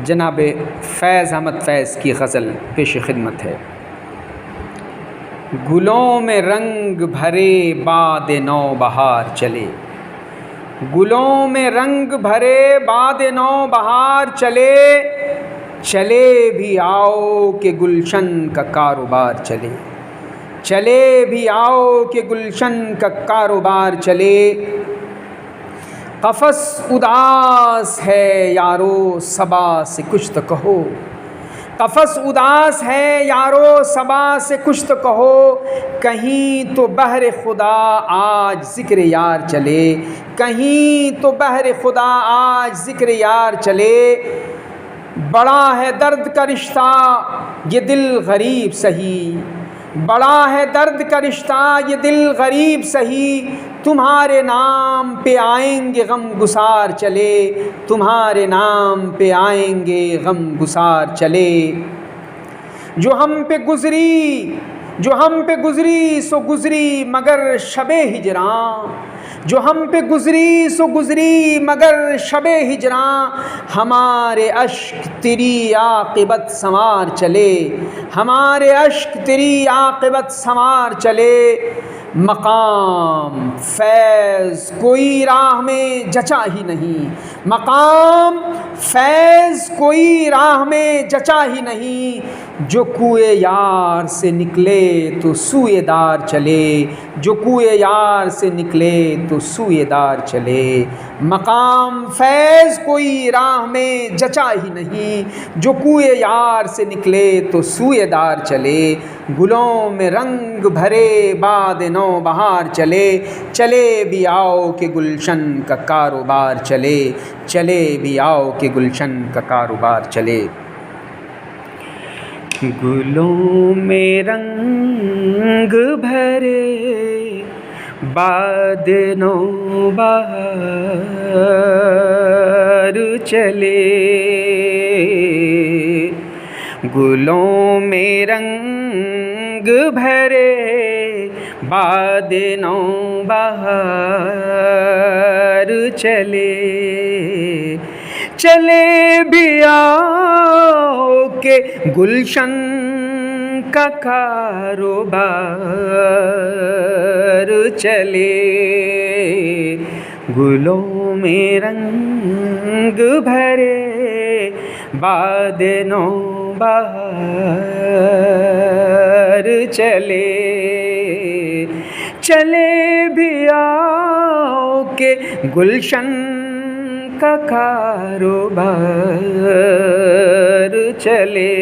جناب فیض احمد فیض کی غزل پیش خدمت ہے۔ گلوں میں رنگ بھرے باد نو بہار چلے، گلوں میں رنگ بھرے باد نو بہار چلے، چلے بھی آؤ کہ گلشن کا کاروبار چلے، چلے بھی آؤ کہ گلشن کا کاروبار چلے۔ قفس اداس ہے یارو صبا سے کچھ تو کہو، قفس اداس ہے یارو صبا سے کچھ تو کہو، کہیں تو بہر خدا آج ذکر یار چلے، کہیں تو بہر خدا آج ذکر یار چلے۔ بڑا ہے درد کا رشتہ یہ دل غریب سہی، بڑا ہے درد کا رشتہ یہ دل غریب سہی، تمہارے نام پہ آئیں گے غم گسار چلے، تمہارے نام پہ آئیں گے غم گسار چلے۔ جو ہم پہ گزری، جو ہم پہ گزری سو گزری مگر شب ہجراں، جو ہم پہ گزری سو گزری مگر شب ہجراں، ہمارے اشک تیری عاقبت سنوار چلے، ہمارے اشک تیری عاقبت سنوار چلے۔ مقام فیض کوئی راہ میں جچا ہی نہیں، مقام فیض کوئی راہ میں جچا ہی نہیں، جو کوئے یار سے نکلے تو سوئے دار چلے، جو کوئے یار سے نکلے تو سوئے دار چلے۔ مقام فیض کوئی راہ میں جچا ہی نہیں، جو کوئے یار سے نکلے تو سوئے دار چلے۔ گلوں میں رنگ بھرے باد نو بہار چلے، چلے بھی آؤ کہ گلشن کا کاروبار چلے، چلے بھی آؤ کہ گلشن کا کاروبار چلے۔ گلوں میں رنگ بھرے باد نو بہار چلے، گلوں میں رنگ بھرے باد نو بہار چلے، چلے بھی آؤ کہ گلشن کا کاروبار چلے، گلوں میں رنگ بھرے باد نو بہار چلے، چلے بھی آؤ کہ گلشن کا کاروبار چلے۔